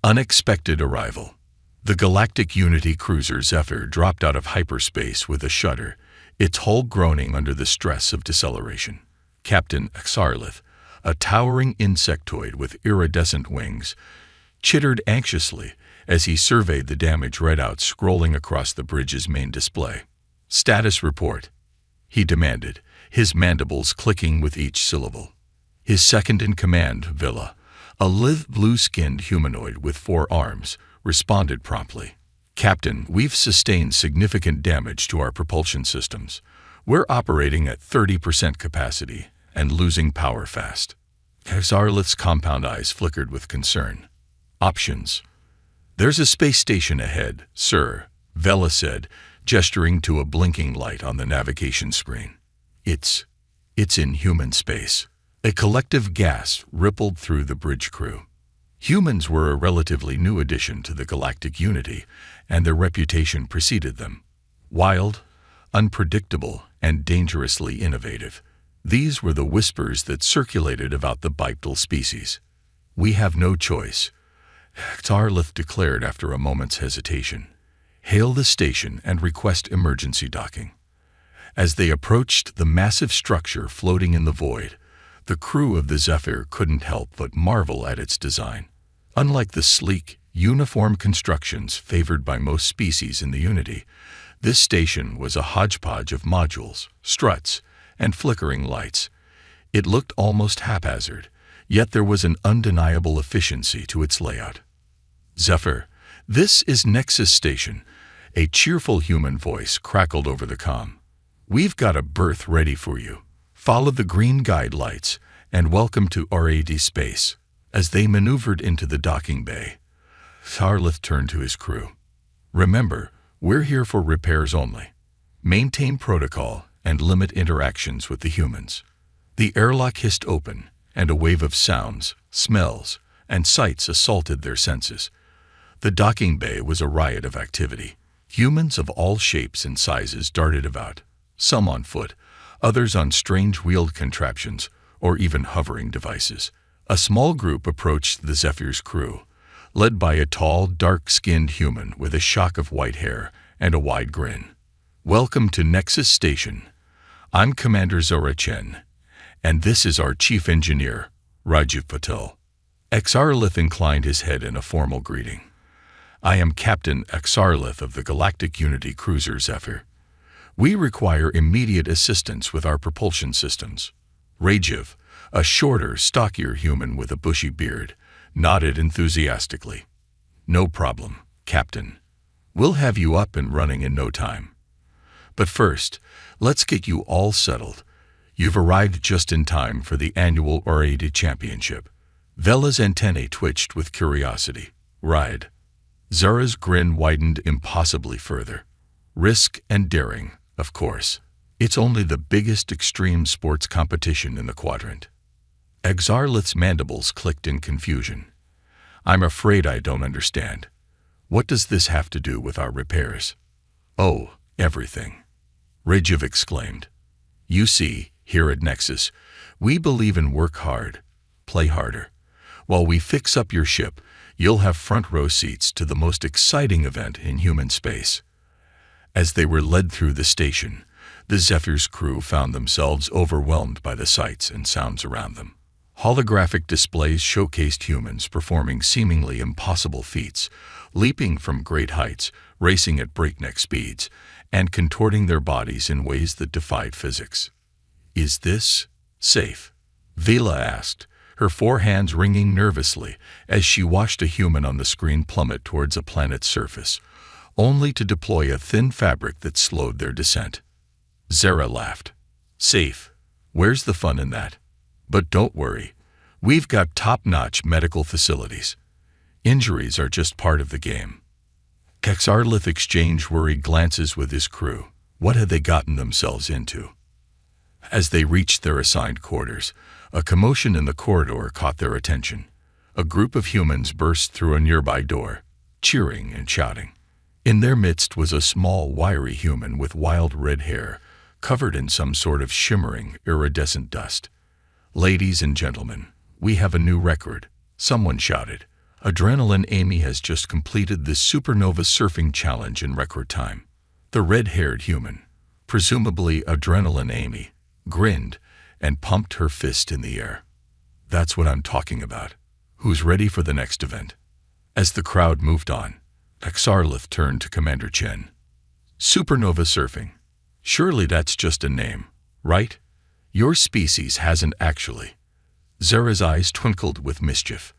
Unexpected arrival. The Galactic Unity cruiser Zephyr dropped out of hyperspace with a shudder, its hull groaning under the stress of deceleration. Captain Xarlith, a towering insectoid with iridescent wings, chittered anxiously as he surveyed the damage readouts scrolling across the bridge's main display. "Status report," he demanded, his mandibles clicking with each syllable. His second-in-command, Villa, a lithe blue-skinned humanoid with 4 arms, responded promptly. "Captain, we've sustained significant damage to our propulsion systems. We're operating at 30% capacity and losing power fast." Xarlith's compound eyes flickered with concern. "Options. There's a space station ahead, sir," Vela said, gesturing to a blinking light on the navigation screen. It's in human space." A collective gasp rippled through the bridge crew. Humans were a relatively new addition to the Galactic Unity, and their reputation preceded them. Wild, unpredictable, and dangerously innovative. These were the whispers that circulated about the bipedal species. "We have no choice," Xarlith declared after a moment's hesitation. "Hail the station and request emergency docking." As they approached the massive structure floating in the void, the crew of the Zephyr couldn't help but marvel at its design. Unlike the sleek, uniform constructions favored by most species in the Unity, this station was a hodgepodge of modules, struts, and flickering lights. It looked almost haphazard, yet there was an undeniable efficiency to its layout. "Zephyr, this is Nexus Station," a cheerful human voice crackled over the comm. "We've got a berth ready for you. Follow the green guide lights, and welcome to R.A.D. space." As they maneuvered into the docking bay, Xarlith turned to his crew. "Remember, we're here for repairs only. Maintain protocol and limit interactions with the humans." The airlock hissed open, and a wave of sounds, smells, and sights assaulted their senses. The docking bay was a riot of activity. Humans of all shapes and sizes darted about, some on foot, others on strange wheeled contraptions, or even hovering devices. A small group approached the Zephyr's crew, led by a tall, dark-skinned human with a shock of white hair and a wide grin. "Welcome to Nexus Station. I'm Commander Zora Chen, and this is our Chief Engineer, Raju Patel." Xarlith inclined his head in a formal greeting. "I am Captain Xarlith of the Galactic Unity cruiser Zephyr. We require immediate assistance with our propulsion systems." Rajiv, a shorter, stockier human with a bushy beard, nodded enthusiastically. "No problem, Captain. We'll have you up and running in no time. But first, let's get you all settled. You've arrived just in time for the annual R.A.D. Championship." Vela's antennae twitched with curiosity. "R.A.D." Zara's grin widened impossibly further. "Risk and daring, of course. It's only the biggest extreme sports competition in the quadrant." Xarlith's mandibles clicked in confusion. "I'm afraid I don't understand. What does this have to do with our repairs?" "Oh, everything," Rajiv exclaimed. "You see, here at Nexus, we believe in work hard, play harder. While we fix up your ship, you'll have front row seats to the most exciting event in human space." As they were led through the station, the Zephyr's crew found themselves overwhelmed by the sights and sounds around them. Holographic displays showcased humans performing seemingly impossible feats, leaping from great heights, racing at breakneck speeds, and contorting their bodies in ways that defied physics. "Is this safe?" Vela asked, her 4 hands wringing nervously as she watched a human on the screen plummet towards a planet's surface, only to deploy a thin fabric that slowed their descent. Zara laughed. "Safe? Where's the fun in that? But don't worry, we've got top-notch medical facilities. Injuries are just part of the game." Xarlith exchanged worried glances with his crew. What had they gotten themselves into? As they reached their assigned quarters, a commotion in the corridor caught their attention. A group of humans burst through a nearby door, cheering and shouting. In their midst was a small, wiry human with wild red hair, covered in some sort of shimmering, iridescent dust. "Ladies and gentlemen, we have a new record," someone shouted, Adrenaline Amy has just completed this supernova surfing challenge in record time. The red-haired human, presumably Adrenaline Amy, grinned and pumped her fist in the air. That's what I'm talking about. Who's ready for the next event? As the crowd moved on, Xarlith turned to Commander Chen. Supernova surfing. Surely that's just a name, right? Your species hasn't actually. Zara's eyes twinkled with mischief.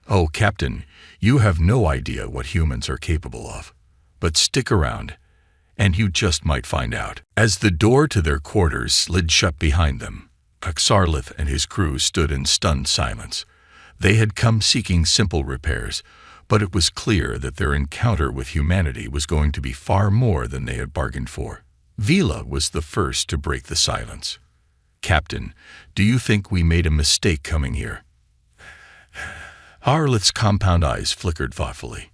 Oh, Captain, you have no idea what humans are capable of. But stick around, and you just might find out. As the door to their quarters slid shut behind them, Xarlith and his crew stood in stunned silence. They had come seeking simple repairs, but it was clear that their encounter with humanity was going to be far more than they had bargained for. Vila was the first to break the silence. Captain, do you think we made a mistake coming here? Harleth's compound eyes flickered thoughtfully.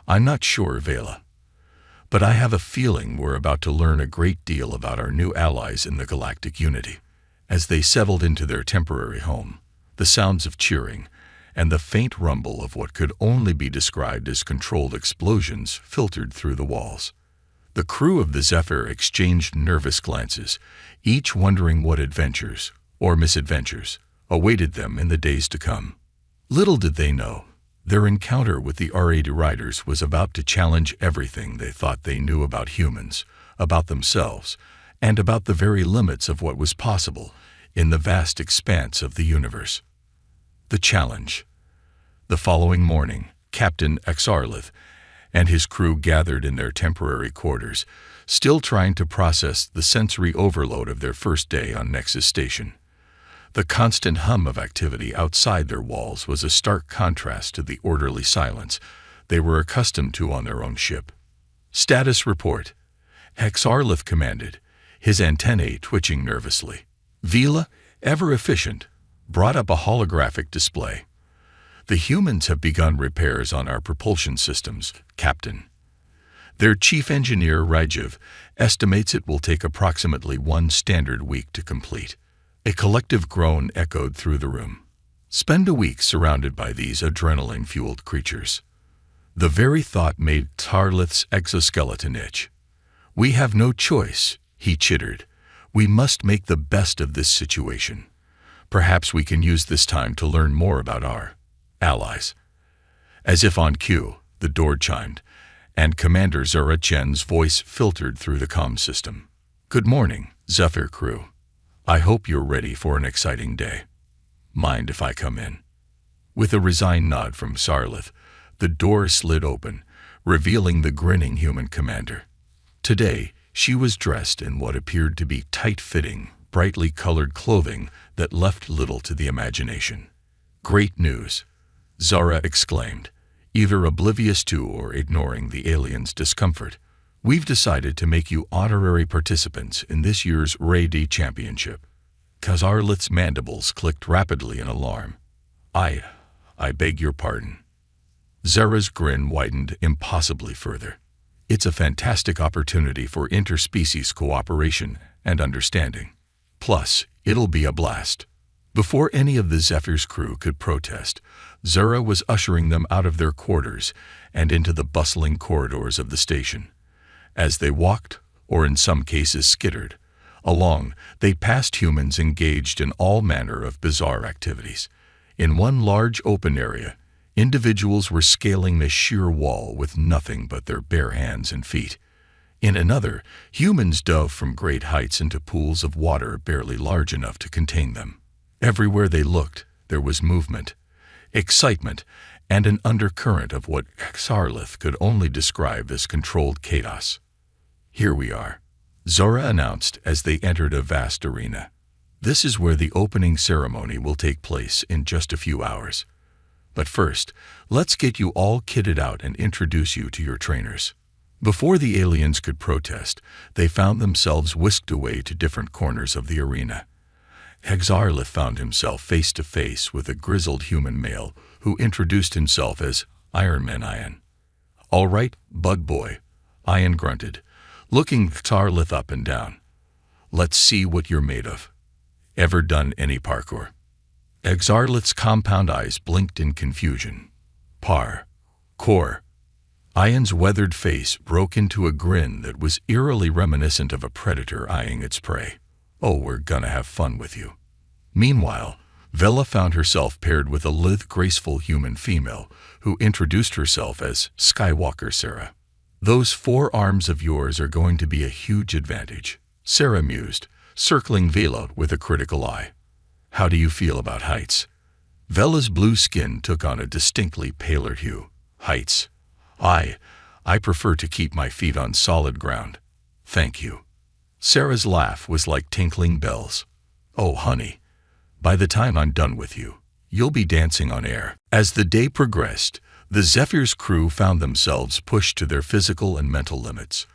I'm not sure, Vela. But I have a feeling we're about to learn a great deal about our new allies in the galactic unity. As they settled into their temporary home, the sounds of cheering and the faint rumble of what could only be described as controlled explosions filtered through the walls. The crew of the Zephyr exchanged nervous glances, each wondering what adventures, or misadventures, awaited them in the days to come. Little did they know, their encounter with the R.A.D riders was about to challenge everything they thought they knew about humans, about themselves, and about the very limits of what was possible in the vast expanse of the universe. The challenge. The following morning, Captain Xarlith and his crew gathered in their temporary quarters, still trying to process the sensory overload of their first day on Nexus Station. The constant hum of activity outside their walls was a stark contrast to the orderly silence they were accustomed to on their own ship. Status report. Xarlith commanded, his antennae twitching nervously. Vila, ever efficient, brought up a holographic display. The humans have begun repairs on our propulsion systems, Captain. Their chief engineer, Rajiv, estimates it will take approximately 1 standard week to complete. A collective groan echoed through the room. Spend a week surrounded by these adrenaline-fueled creatures. The very thought made Xarlith's exoskeleton itch. We have no choice, he chittered. We must make the best of this situation. Perhaps we can use this time to learn more about our allies. As if on cue, the door chimed, and Commander Zara Chen's voice filtered through the comm system. Good morning, Zephyr crew. I hope you're ready for an exciting day. Mind if I come in? With a resigned nod from Xarlith, the door slid open, revealing the grinning human commander. Today, she was dressed in what appeared to be tight-fitting, brightly colored clothing that left little to the imagination. Great news, Zara exclaimed, either oblivious to or ignoring the aliens' discomfort. We've decided to make you honorary participants in this year's R.A.D championship. Xarlith's mandibles clicked rapidly in alarm. I beg your pardon. Zara's grin widened impossibly further. It's a fantastic opportunity for interspecies cooperation and understanding. Plus, it'll be a blast. Before any of the Zephyr's crew could protest, Zara was ushering them out of their quarters and into the bustling corridors of the station. As they walked, or in some cases skittered, along, they passed humans engaged in all manner of bizarre activities. In one large open area, individuals were scaling the sheer wall with nothing but their bare hands and feet. In another, humans dove from great heights into pools of water barely large enough to contain them. Everywhere they looked, there was movement, excitement, and an undercurrent of what Xarlith could only describe as controlled chaos. Here we are, Zora announced as they entered a vast arena. This is where the opening ceremony will take place in just a few hours. But first, let's get you all kitted out and introduce you to your trainers. Before the aliens could protest, they found themselves whisked away to different corners of the arena. Xarlith found himself face to face with a grizzled human male who introduced himself as Iron Man Ian. All right, Bug Boy, Ian grunted, looking Xarlith up and down. Let's see what you're made of. Ever done any parkour? Xarlith's compound eyes blinked in confusion. Core. Ian's weathered face broke into a grin that was eerily reminiscent of a predator eyeing its prey. Oh, we're gonna have fun with you. Meanwhile, Vela found herself paired with a lithe, graceful human female who introduced herself as Skywalker Sarah. Those 4 arms of yours are going to be a huge advantage, Sarah mused, circling Vela with a critical eye. How do you feel about heights? Vela's blue skin took on a distinctly paler hue. Heights. I prefer to keep my feet on solid ground. Thank you. Sarah's laugh was like tinkling bells. Oh, honey, by the time I'm done with you, you'll be dancing on air. As the day progressed, the Zephyr's crew found themselves pushed to their physical and mental limits.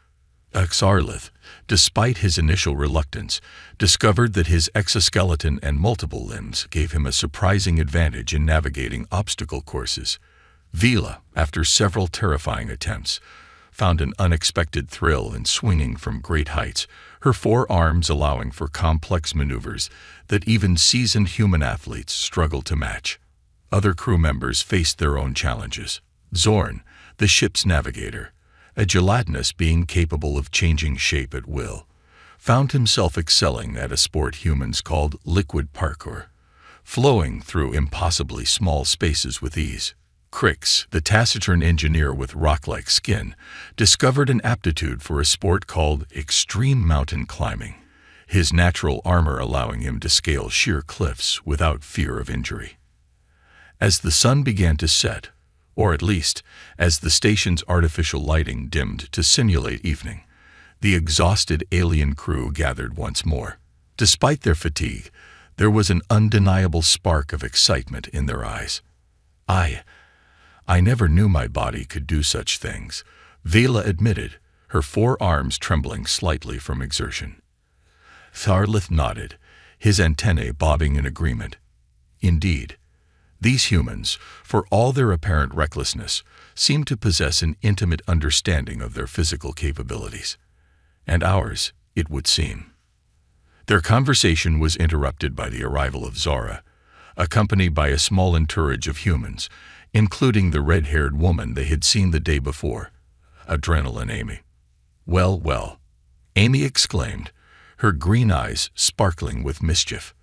Xarlith, despite his initial reluctance, discovered that his exoskeleton and multiple limbs gave him a surprising advantage in navigating obstacle courses. Vela, after several terrifying attempts, found an unexpected thrill in swinging from great heights, her 4 arms allowing for complex maneuvers that even seasoned human athletes struggled to match. Other crew members faced their own challenges. Zorn, the ship's navigator, a gelatinous being capable of changing shape at will, found himself excelling at a sport humans called liquid parkour, flowing through impossibly small spaces with ease. Crix, the taciturn engineer with rock-like skin, discovered an aptitude for a sport called extreme mountain climbing, his natural armor allowing him to scale sheer cliffs without fear of injury. As the sun began to set, or at least as the station's artificial lighting dimmed to simulate evening, the exhausted alien crew gathered once more. Despite their fatigue, there was an undeniable spark of excitement in their eyes. I never knew my body could do such things, Vela admitted, her 4 arms trembling slightly from exertion. Xarlith nodded, his antennae bobbing in agreement. Indeed, these humans, for all their apparent recklessness, seemed to possess an intimate understanding of their physical capabilities. And ours, it would seem. Their conversation was interrupted by the arrival of Zara, accompanied by a small entourage of humans, including the red-haired woman they had seen the day before, Adrenaline Amy. Well, Amy exclaimed, her green eyes sparkling with mischief.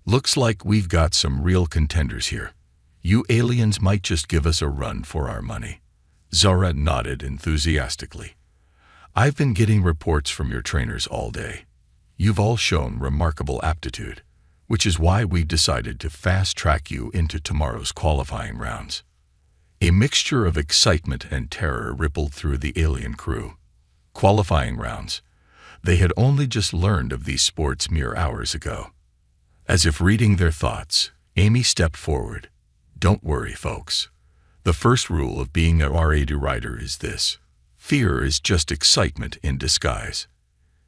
Looks like we've got some real contenders here. You aliens might just give us a run for our money. Zara nodded enthusiastically. I've been getting reports from your trainers all day. You've all shown remarkable aptitude, which is why we decided to fast-track you into tomorrow's qualifying rounds. A mixture of excitement and terror rippled through the alien crew. Qualifying rounds. They had only just learned of these sports mere hours ago. As if reading their thoughts, Amy stepped forward. Don't worry, folks. The first rule of being an R.A.D. rider is this: fear is just excitement in disguise.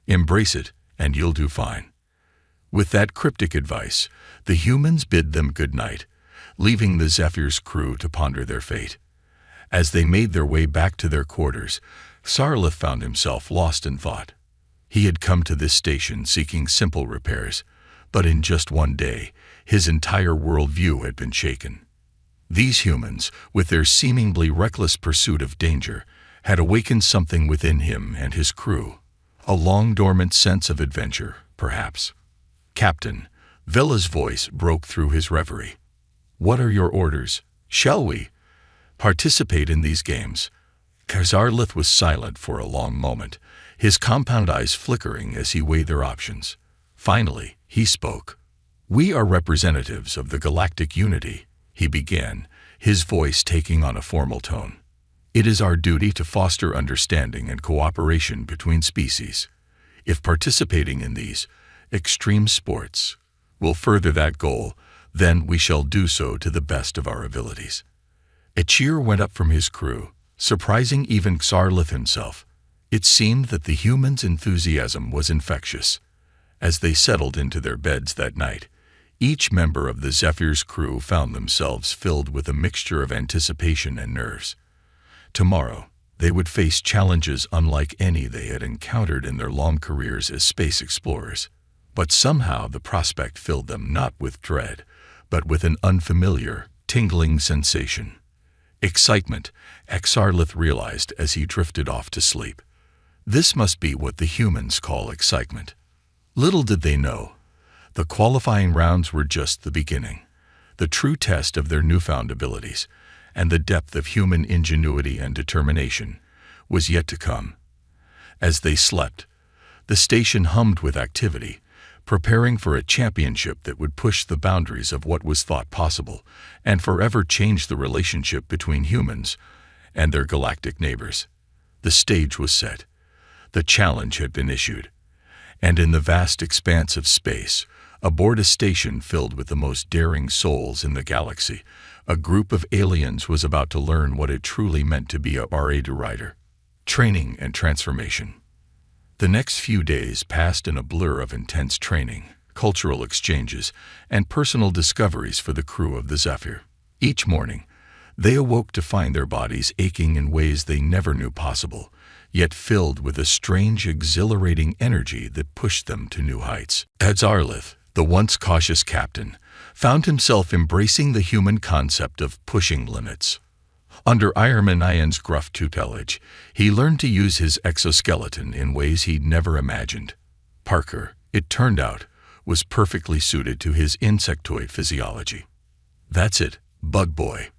Embrace it, and you'll do fine. With that cryptic advice, the humans bid them good night, leaving the Zephyr's crew to ponder their fate. As they made their way back to their quarters, Xarlith found himself lost in thought. He had come to this station seeking simple repairs, but in just one day, his entire worldview had been shaken. These humans, with their seemingly reckless pursuit of danger, had awakened something within him and his crew, a long-dormant sense of adventure, perhaps. Captain, Vela's voice broke through his reverie. What are your orders? Shall we participate in these games? Xarlith was silent for a long moment, his compound eyes flickering as he weighed their options. Finally, he spoke. We are representatives of the galactic unity, he began, his voice taking on a formal tone. It is our duty to foster understanding and cooperation between species. If participating in these extreme sports will further that goal, then we shall do so to the best of our abilities. A cheer went up from his crew, surprising even Xarlith himself. It seemed that the humans' enthusiasm was infectious. As they settled into their beds that night, each member of the Zephyr's crew found themselves filled with a mixture of anticipation and nerves. Tomorrow, they would face challenges unlike any they had encountered in their long careers as space explorers. But somehow the prospect filled them not with dread, but with an unfamiliar, tingling sensation. Excitement, Xarlith realized as he drifted off to sleep. This must be what the humans call excitement. Little did they know, the qualifying rounds were just the beginning, the true test of their newfound abilities, and the depth of human ingenuity and determination was yet to come. As they slept, the station hummed with activity, preparing for a championship that would push the boundaries of what was thought possible and forever change the relationship between humans and their galactic neighbors. The stage was set. The challenge had been issued. And in the vast expanse of space, aboard a station filled with the most daring souls in the galaxy, a group of aliens was about to learn what it truly meant to be a R.A.D rider. Training and transformation. The next few days passed in a blur of intense training, cultural exchanges, and personal discoveries for the crew of the Zephyr. Each morning, they awoke to find their bodies aching in ways they never knew possible, yet filled with a strange, exhilarating energy that pushed them to new heights. Xarlith, the once cautious captain, found himself embracing the human concept of pushing limits. Under Iron's gruff tutelage, he learned to use his exoskeleton in ways he'd never imagined. Parker, it turned out, was perfectly suited to his insectoid physiology. "That's it, Bug Boy,"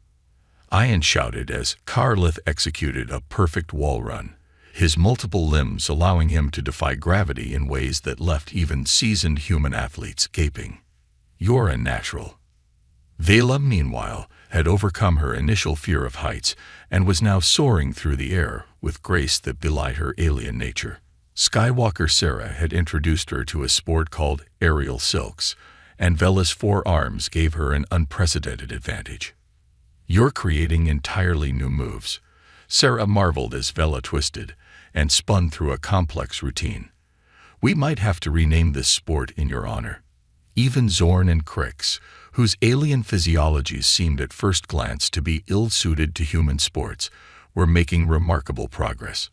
Ian shouted as Xarlith executed a perfect wall run, his multiple limbs allowing him to defy gravity in ways that left even seasoned human athletes gaping. "You're a natural." Vela, meanwhile, had overcome her initial fear of heights and was now soaring through the air with grace that belied her alien nature. Skywalker Sarah had introduced her to a sport called aerial silks, and Vela's 4 arms gave her an unprecedented advantage. "You're creating entirely new moves," Sarah marveled as Vela twisted and spun through a complex routine. "We might have to rename this sport in your honor." Even Zorn and Crix, whose alien physiologies seemed at first glance to be ill-suited to human sports, were making remarkable progress.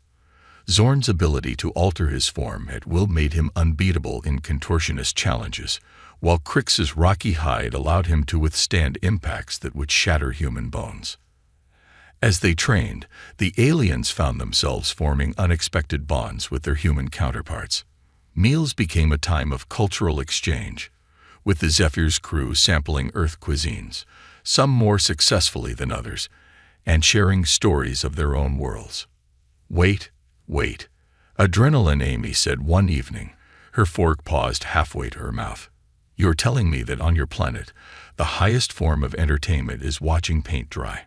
Zorn's ability to alter his form at will made him unbeatable in contortionist challenges, while Crix's rocky hide allowed him to withstand impacts that would shatter human bones. As they trained, the aliens found themselves forming unexpected bonds with their human counterparts. Meals became a time of cultural exchange, with the Zephyr's crew sampling Earth cuisines, some more successfully than others, and sharing stories of their own worlds. "Wait, wait," Adrenaline Amy said one evening, her fork paused halfway to her mouth. "You're telling me that on your planet, the highest form of entertainment is watching paint dry?"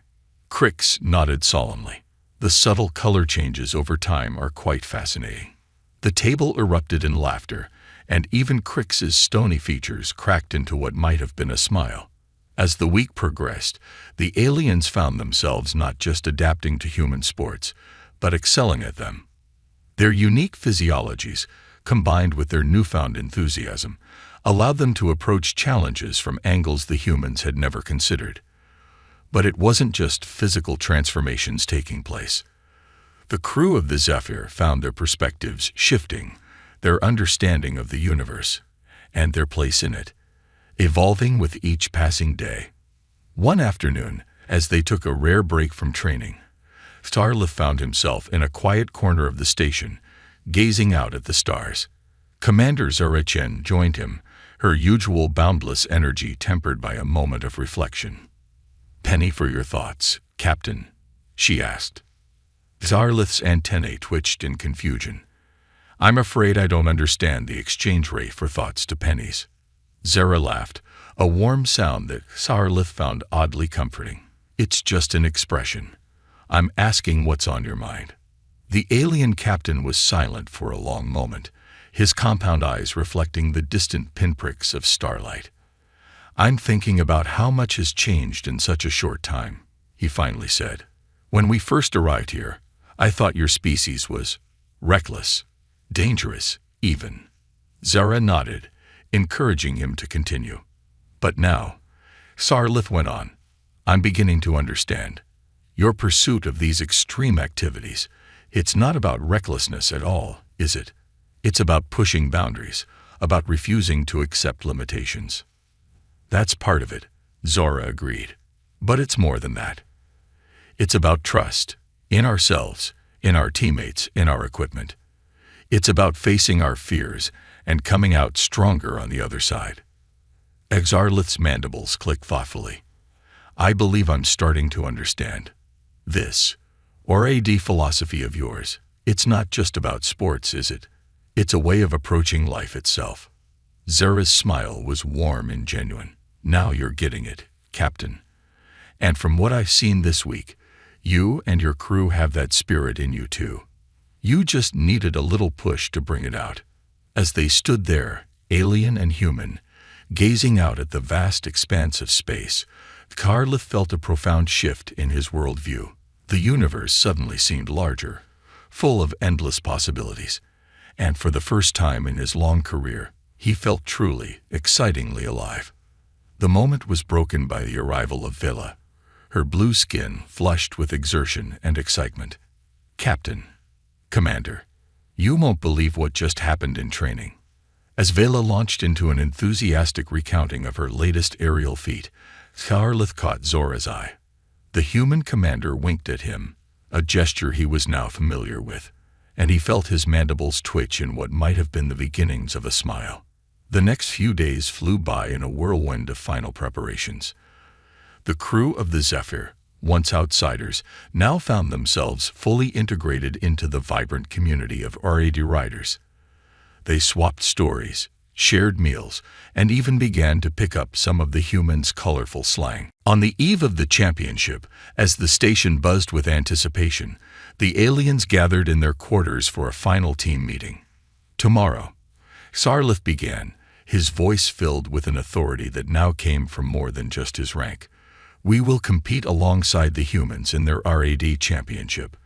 Crix nodded solemnly. "The subtle color changes over time are quite fascinating." The table erupted in laughter, and even Crix's stony features cracked into what might have been a smile. As the week progressed, the aliens found themselves not just adapting to human sports, but excelling at them. Their unique physiologies, combined with their newfound enthusiasm, allowed them to approach challenges from angles the humans had never considered. But it wasn't just physical transformations taking place. The crew of the Zephyr found their perspectives shifting, their understanding of the universe, and their place in it, evolving with each passing day. One afternoon, as they took a rare break from training, Xarlith found himself in a quiet corner of the station, gazing out at the stars. Commander Zarachen joined him, her usual boundless energy tempered by a moment of reflection. "Penny for your thoughts, Captain?" she asked. Xarlith's antennae twitched in confusion. "I'm afraid I don't understand the exchange rate for thoughts to pennies." Zara laughed, a warm sound that Xarlith found oddly comforting. "It's just an expression. I'm asking what's on your mind." The alien captain was silent for a long moment, his compound eyes reflecting the distant pinpricks of starlight. "I'm thinking about how much has changed in such a short time," he finally said. "When we first arrived here, I thought your species was reckless, dangerous, even." Zara nodded, encouraging him to continue. "But now," Xarlith went on, "I'm beginning to understand. Your pursuit of these extreme activities, it's not about recklessness at all, is it? It's about pushing boundaries, about refusing to accept limitations." "That's part of it," Zora agreed. "But it's more than that. It's about trust in ourselves, in our teammates, in our equipment. It's about facing our fears and coming out stronger on the other side. Exarlith's mandibles clicked thoughtfully. I believe I'm starting to understand. This R.A.D. philosophy of yours, it's not just about sports, is it? It's a way of approaching life itself. Zara's smile was warm and genuine. Now you're getting it, Captain. And from what I've seen this week, you and your crew have that spirit in you too. You just needed a little push to bring it out. As they stood there, alien and human, gazing out at the vast expanse of space, Exarlith felt a profound shift in his worldview. The universe suddenly seemed larger, full of endless possibilities, and for the first time in his long career, he felt truly, excitingly alive. The moment was broken by the arrival of Vela, her blue skin flushed with exertion and excitement. Captain, Commander, you won't believe what just happened in training. As Vela launched into an enthusiastic recounting of her latest aerial feat, Exarlith caught Zora's eye. The human commander winked at him, a gesture he was now familiar with, and he felt his mandibles twitch in what might have been the beginnings of a smile. The next few days flew by in a whirlwind of final preparations. The crew of the Zephyr, once outsiders, now found themselves fully integrated into the vibrant community of R.A.D. riders. They swapped stories, shared meals, and even began to pick up some of the humans' colorful slang. On the eve of the championship, as the station buzzed with anticipation, the aliens gathered in their quarters for a final team meeting. Tomorrow, Exarlith began, his voice filled with an authority that now came from more than just his rank. We will compete alongside the humans in their R.A.D. championship,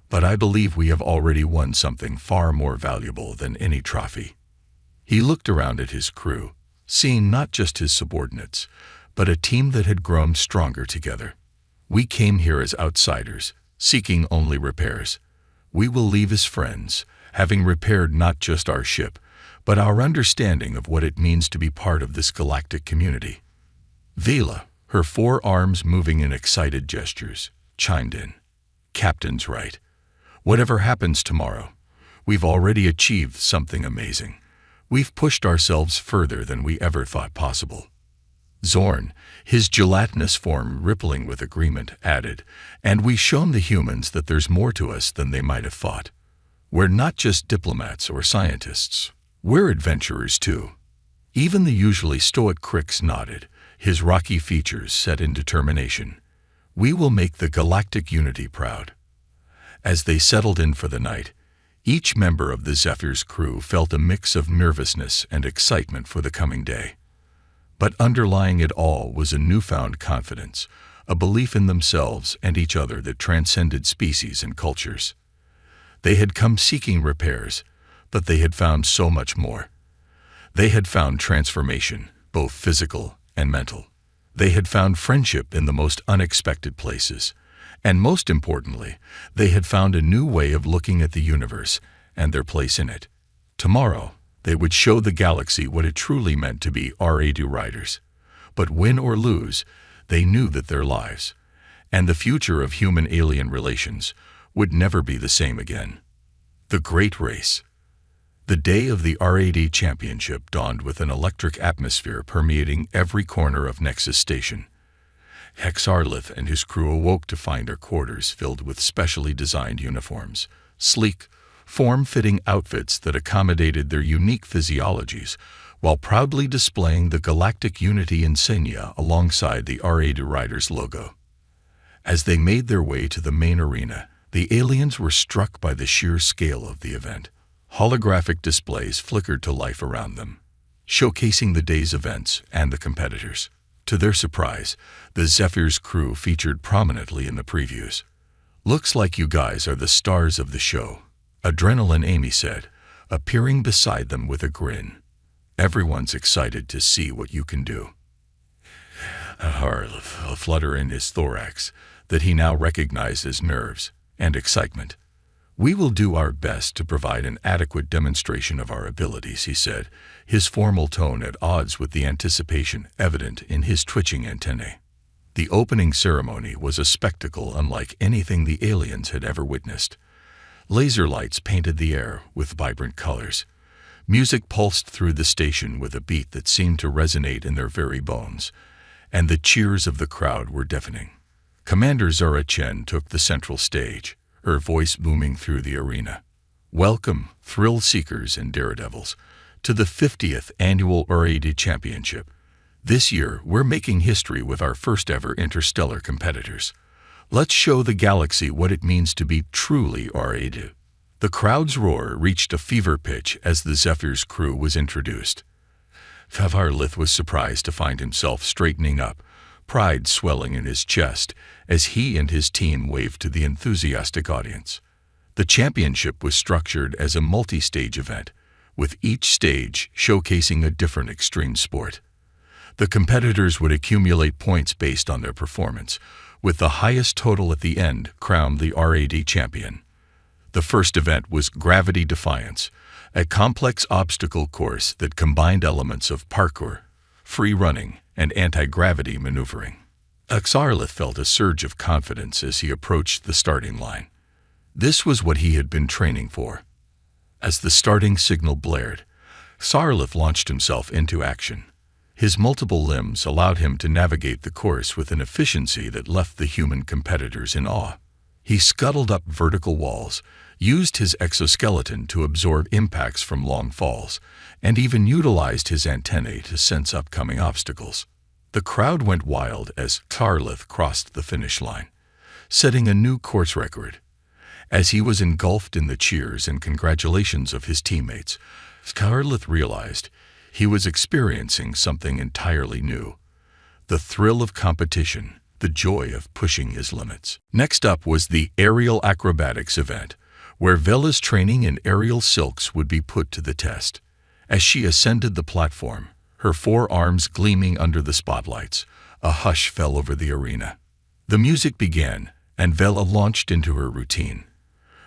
but I believe we have already won something far more valuable than any trophy. He looked around at his crew, seeing not just his subordinates, but a team that had grown stronger together. We came here as outsiders, seeking only repairs. We will leave as friends, having repaired not just our ship, but our understanding of what it means to be part of this galactic community. Vela, her 4 arms moving in excited gestures, chimed in. Captain's right. Whatever happens tomorrow, we've already achieved something amazing. We've pushed ourselves further than we ever thought possible. Zorn, his gelatinous form rippling with agreement, added, and we've shown the humans that there's more to us than they might have thought. We're not just diplomats or scientists. We're adventurers too. Even the usually stoic Crix nodded, his rocky features set in determination. We will make the galactic unity proud. As they settled in for the night, each member of the Zephyr's crew felt a mix of nervousness and excitement for the coming day. But underlying it all was a newfound confidence, a belief in themselves and each other that transcended species and cultures. They had come seeking repairs, but they had found so much more. They had found transformation, both physical and mental. They had found friendship in the most unexpected places. And most importantly, they had found a new way of looking at the universe and their place in it. Tomorrow, they would show the galaxy what it truly meant to be R.A.D. riders. But win or lose, they knew that their lives, and the future of human-alien relations, would never be the same again. The Great Race. The day of the R.A.D. Championship dawned with an electric atmosphere permeating every corner of Nexus Station. Exarlith and his crew awoke to find their quarters filled with specially designed uniforms, sleek, form-fitting outfits that accommodated their unique physiologies, while proudly displaying the Galactic Unity insignia alongside the R.A.D. Riders logo. As they made their way to the main arena, the aliens were struck by the sheer scale of the event. Holographic displays flickered to life around them, showcasing the day's events and the competitors. To their surprise, the Zephyr's crew featured prominently in the previews. Looks like you guys are the stars of the show, Adrenaline Amy said, appearing beside them with a grin. Everyone's excited to see what you can do. A flutter in his thorax that he now recognized as nerves and excitement. We will do our best to provide an adequate demonstration of our abilities, he said, his formal tone at odds with the anticipation evident in his twitching antennae. The opening ceremony was a spectacle unlike anything the aliens had ever witnessed. Laser lights painted the air with vibrant colors. Music pulsed through the station with a beat that seemed to resonate in their very bones, and the cheers of the crowd were deafening. Commander R.A.D took the central stage, her voice booming through the arena. Welcome, thrill seekers and daredevils, to the 50th Annual R.A.D Championship. This year, we're making history with our first ever interstellar competitors. Let's show the galaxy what it means to be truly R.A.D. The crowd's roar reached a fever pitch as the Zephyr's crew was introduced. Sci-Fi was surprised to find himself straightening up, pride swelling in his chest as he and his team waved to the enthusiastic audience. The championship was structured as a multi-stage event, with each stage showcasing a different extreme sport. The competitors would accumulate points based on their performance, with the highest total at the end crowned the R.A.D champion. The first event was Gravity Defiance, a complex obstacle course that combined elements of parkour, free running, and anti-gravity maneuvering. R.A.D felt a surge of confidence as he approached the starting line. This was what he had been training for. As the starting signal blared, R.A.D launched himself into action. His multiple limbs allowed him to navigate the course with an efficiency that left the human competitors in awe. He scuttled up vertical walls, used his exoskeleton to absorb impacts from long falls, and even utilized his antennae to sense upcoming obstacles. The crowd went wild as R.A.D crossed the finish line, setting a new course record. As he was engulfed in the cheers and congratulations of his teammates, R.A.D realized he was experiencing something entirely new. The thrill of competition, the joy of pushing his limits. Next up was the aerial acrobatics event, where Vela's training in aerial silks would be put to the test. As she ascended the platform, her forearms gleaming under the spotlights, a hush fell over the arena. The music began, and Vela launched into her routine.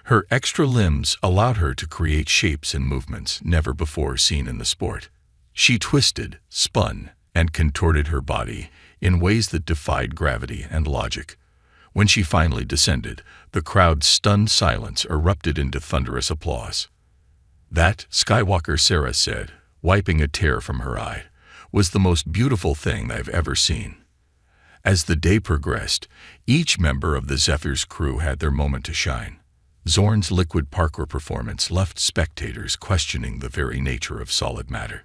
Her extra limbs allowed her to create shapes and movements never before seen in the sport. She twisted, spun, and contorted her body in ways that defied gravity and logic. When she finally descended, the crowd's stunned silence erupted into thunderous applause. That, Skywalker Sarah said, wiping a tear from her eye, was the most beautiful thing I've ever seen. As the day progressed, each member of the Zephyr's crew had their moment to shine. Zorn's liquid parkour performance left spectators questioning the very nature of solid matter.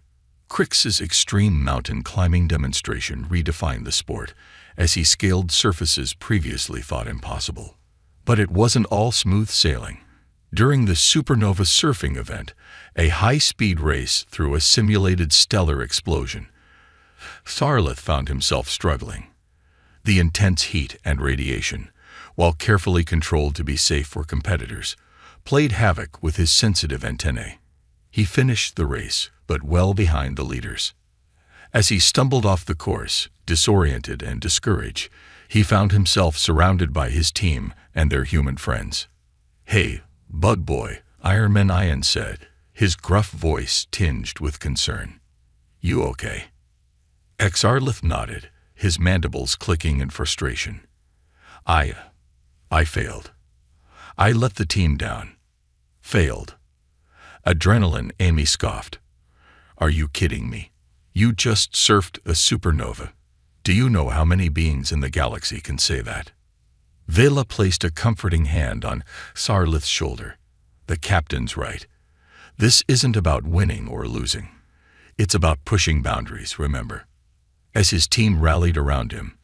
Crix's extreme mountain climbing demonstration redefined the sport as he scaled surfaces previously thought impossible. But it wasn't all smooth sailing. During the Supernova surfing event, a high-speed race through a simulated stellar explosion, R.A.D found himself struggling. The intense heat and radiation, while carefully controlled to be safe for competitors, played havoc with his sensitive antennae. He finished the race, but well behind the leaders. As he stumbled off the course, disoriented and discouraged, he found himself surrounded by his team and their human friends. "Hey, Bug Boy," Iron Man Ian said, his gruff voice tinged with concern. "You okay?" R.A.D nodded, his mandibles clicking in frustration. I failed. I let the team down. Failed." Adrenaline, Amy scoffed. "Are you kidding me? You just surfed a supernova. Do you know how many beings in the galaxy can say that?" Vela placed a comforting hand on R.A.D's shoulder. "The captain's right. This isn't about winning or losing. It's about pushing boundaries, remember." As his team rallied around him,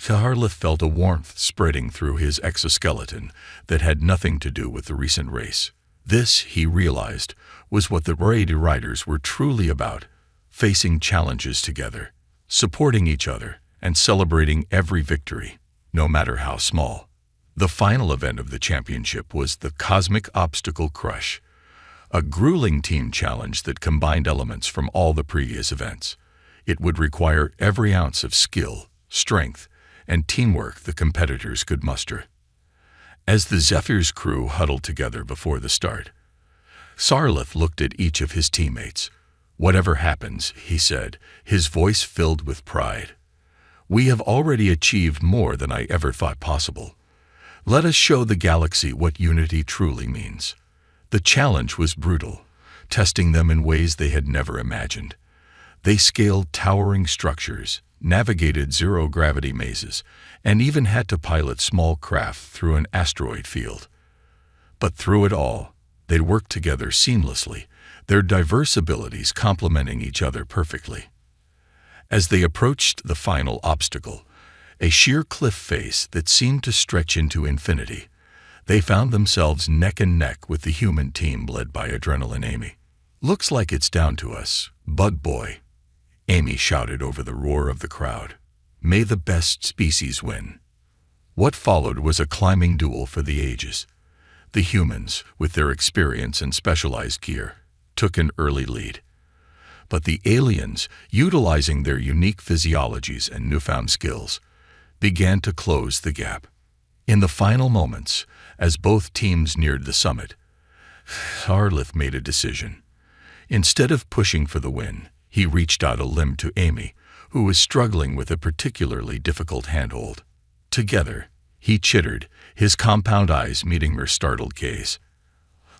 R.A.D felt a warmth spreading through his exoskeleton that had nothing to do with the recent race. This, he realized, was what the R.A.D riders were truly about, facing challenges together, supporting each other, and celebrating every victory, no matter how small. The final event of the championship was the Cosmic Obstacle Crush, a grueling team challenge that combined elements from all the previous events. It would require every ounce of skill, strength, and teamwork the competitors could muster. As the Zephyr's crew huddled together before the start, R.A.D looked at each of his teammates. "Whatever happens," he said, his voice filled with pride, We have already achieved more than I ever thought possible. Let us show the galaxy what unity truly means." The challenge was brutal, testing them in ways they had never imagined. They scaled towering structures, navigated zero-gravity mazes, and even had to pilot small craft through an asteroid field. But through it all, they worked together seamlessly, their diverse abilities complementing each other perfectly. As they approached the final obstacle, a sheer cliff face that seemed to stretch into infinity, they found themselves neck and neck with the human team led by Adrenaline Amy. "Looks like it's down to us, Bug Boy," Amy shouted over the roar of the crowd. "May the best species win." What followed was a climbing duel for the ages. The humans, with their experience and specialized gear, took an early lead. But the aliens, utilizing their unique physiologies and newfound skills, began to close the gap. In the final moments, as both teams neared the summit, Harleth made a decision. Instead of pushing for the win, he reached out a limb to Amy, who was struggling with a particularly difficult handhold. Together, he chittered, his compound eyes meeting her startled gaze.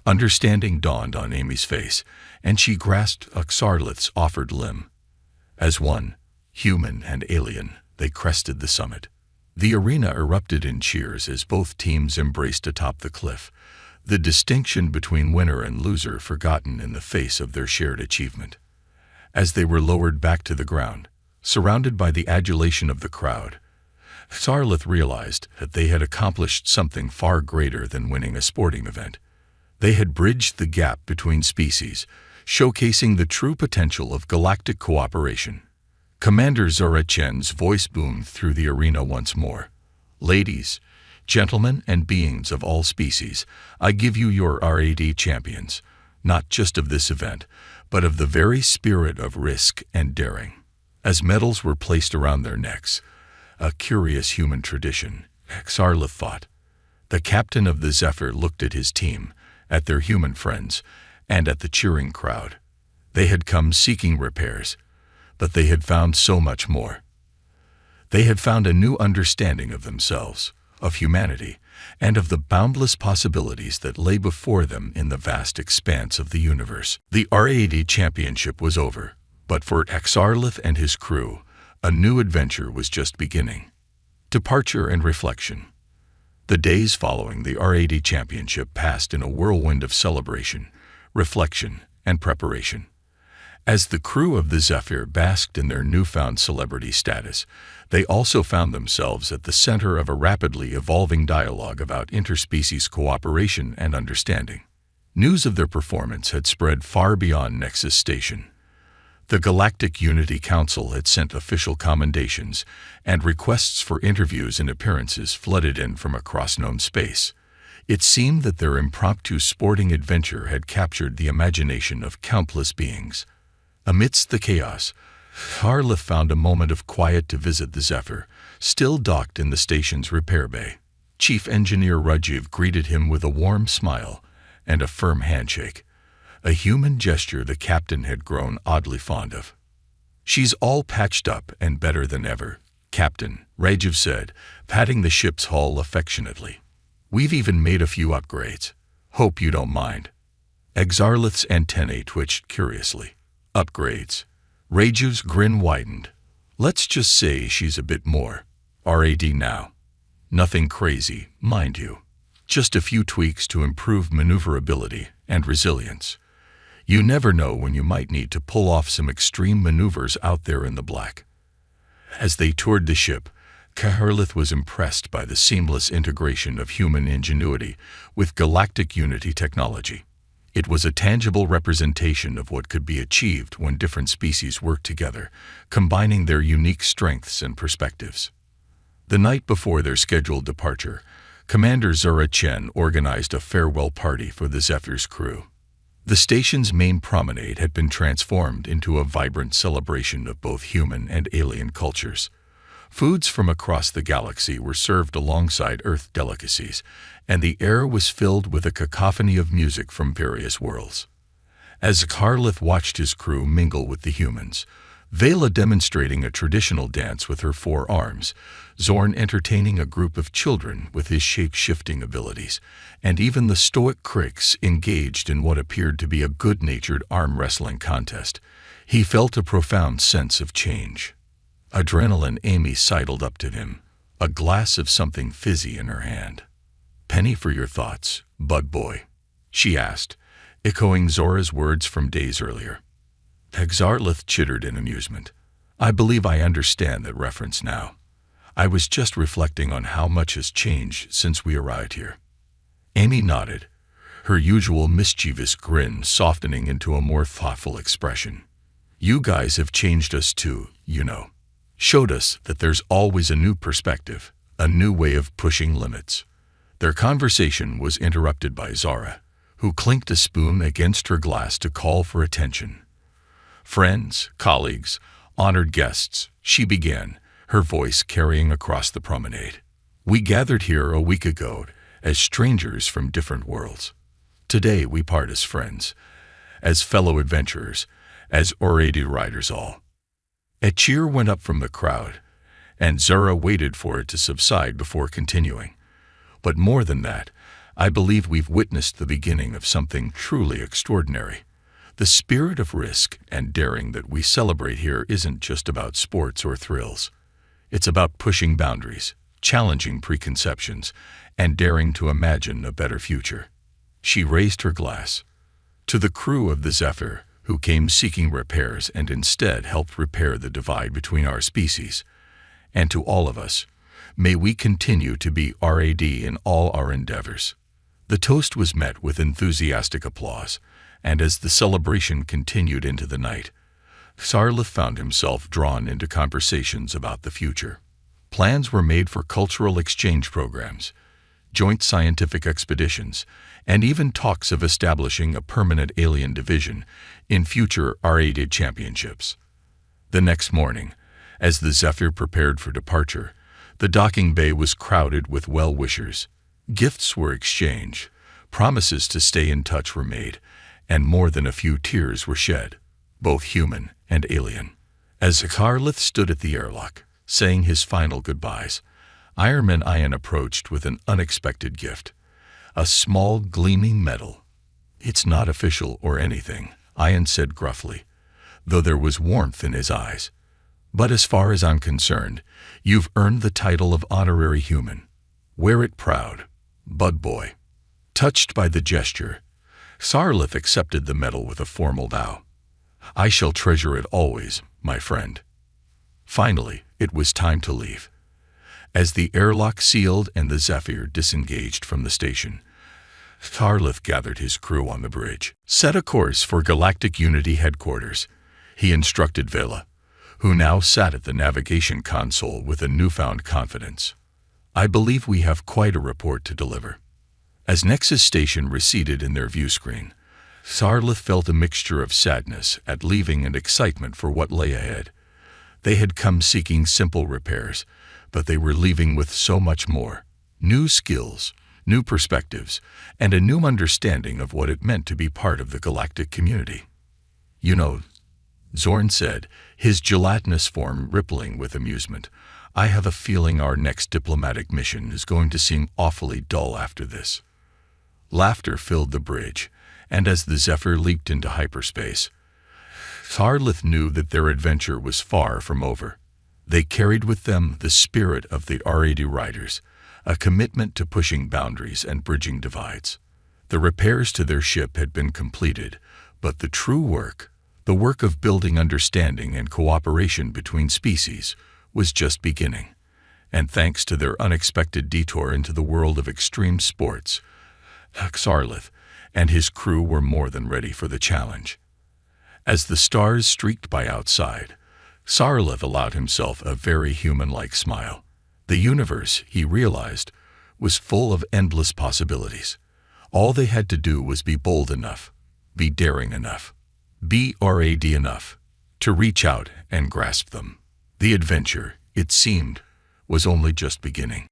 Understanding dawned on Amy's face, and she grasped Harleth's offered limb. As one, human and alien, they crested the summit. The arena erupted in cheers as both teams embraced atop the cliff, the distinction between winner and loser forgotten in the face of their shared achievement. As they were lowered back to the ground, surrounded by the adulation of the crowd, Harleth realized that they had accomplished something far greater than winning a sporting event. They had bridged the gap between species, showcasing the true potential of galactic cooperation. Commander Zorachen's voice boomed through the arena once more. "Ladies, gentlemen, and beings of all species, I give you your R.A.D. champions, not just of this event, but of the very spirit of risk and daring." As medals were placed around their necks, a curious human tradition, Harleth thought. The captain of the Zephyr looked at his team, at their human friends, and at the cheering crowd. They had come seeking repairs, but they had found so much more. They had found a new understanding of themselves, of humanity, and of the boundless possibilities that lay before them in the vast expanse of the universe. The R.A.D. championship was over, but for Harleth and his crew, a new adventure was just beginning. Departure and reflection. The days following the R.A.D. championship passed in a whirlwind of celebration, reflection, and preparation. As the crew of the Zephyr basked in their newfound celebrity status, they also found themselves at the center of a rapidly evolving dialogue about interspecies cooperation and understanding. News of their performance had spread far beyond Nexus Station. The Galactic Unity Council had sent official commendations, and requests for interviews and appearances flooded in from across known space. It seemed that their impromptu sporting adventure had captured the imagination of countless beings. Amidst the chaos, Harleth found a moment of quiet to visit the Zephyr, still docked in the station's repair bay. Chief Engineer Rajiv greeted him with a warm smile and a firm handshake, a human gesture the captain had grown oddly fond of. "She's all patched up and better than ever, Captain," Rajiv said, patting the ship's hull affectionately. "We've even made a few upgrades. Hope you don't mind." Harleth's antennae twitched curiously. "Upgrades?" Rajiv's grin widened. "Let's just say she's a bit more R.A.D. now. Nothing crazy, mind you. Just a few tweaks to improve maneuverability and resilience. You never know when you might need to pull off some extreme maneuvers out there in the black." As they toured the ship, Harleth was impressed by the seamless integration of human ingenuity with galactic unity technology. It was a tangible representation of what could be achieved when different species worked together, combining their unique strengths and perspectives. The night before their scheduled departure, Commander Zorachen organized a farewell party for the Zephyr's crew. The station's main promenade had been transformed into a vibrant celebration of both human and alien cultures. Foods from across the galaxy were served alongside Earth delicacies, and the air was filled with a cacophony of music from various worlds. As Harleth watched his crew mingle with the humans, Vela demonstrating a traditional dance with her 4 arms, Zorn entertaining a group of children with his shape-shifting abilities, and even the stoic Crix engaged in what appeared to be a good-natured arm wrestling contest. He felt a profound sense of change. Adrenaline Amy sidled up to him, a glass of something fizzy in her hand. "Penny for your thoughts, bud boy," she asked, echoing Zora's words from days earlier. Xarlith chittered in amusement. "I believe I understand that reference now. I was just reflecting on how much has changed since we arrived here." Amy nodded, her usual mischievous grin softening into a more thoughtful expression. "You guys have changed us too, you know. Showed us that there's always a new perspective, a new way of pushing limits." Their conversation was interrupted by Zara, who clinked a spoon against her glass to call for attention. "Friends, colleagues, honored guests," she began, her voice carrying across the promenade. "We gathered here a week ago as strangers from different worlds. Today we part as friends, as fellow adventurers, as R.A.D riders all." A cheer went up from the crowd, and Zara waited for it to subside before continuing. "But more than that, I believe we've witnessed the beginning of something truly extraordinary. The spirit of risk and daring that we celebrate here isn't just about sports or thrills. It's about pushing boundaries, challenging preconceptions, and daring to imagine a better future." She raised her glass. "To the crew of the Zephyr, who came seeking repairs and instead helped repair the divide between our species, and to all of us, may we continue to be R.A.D in all our endeavors." The toast was met with enthusiastic applause, and as the celebration continued into the night, Xarlith found himself drawn into conversations about the future. Plans were made for cultural exchange programs, joint scientific expeditions, and even talks of establishing a permanent alien division in future R.A.D championships. The next morning, as the Zephyr prepared for departure, the docking bay was crowded with well-wishers. Gifts were exchanged, promises to stay in touch were made, and more than a few tears were shed, both human and alien. As Xarlith stood at the airlock, saying his final goodbyes, Ironman Ian approached with an unexpected gift, a small gleaming medal. "It's not official or anything," Ian said gruffly, though there was warmth in his eyes. "But as far as I'm concerned, you've earned the title of honorary human. Wear it proud, bud boy." Touched by the gesture, Xarlith accepted the medal with a formal bow. "I shall treasure it always, my friend." Finally, it was time to leave. As the airlock sealed and the Zephyr disengaged from the station, Xarlith gathered his crew on the bridge. "Set a course for Galactic Unity headquarters," he instructed Vela, who now sat at the navigation console with a newfound confidence. "I believe we have quite a report to deliver." As Nexus Station receded in their view screen, Xarlith felt a mixture of sadness at leaving and excitement for what lay ahead. They had come seeking simple repairs, but they were leaving with so much more: new skills, new perspectives, and a new understanding of what it meant to be part of the galactic community. "You know," Zorn said, his gelatinous form rippling with amusement, "I have a feeling our next diplomatic mission is going to seem awfully dull after this." Laughter filled the bridge, and as the Zephyr leaped into hyperspace, Xarlith knew that their adventure was far from over. They carried with them the spirit of the R.A.D riders, a commitment to pushing boundaries and bridging divides. The repairs to their ship had been completed, but the true work, the work of building understanding and cooperation between species, was just beginning. And thanks to their unexpected detour into the world of extreme sports, Xarlith and his crew were more than ready for the challenge. As the stars streaked by outside, Xarlith allowed himself a very human-like smile. The universe, he realized, was full of endless possibilities. All they had to do was be bold enough, be daring enough, be R.A.D enough, to reach out and grasp them. The adventure, it seemed, was only just beginning.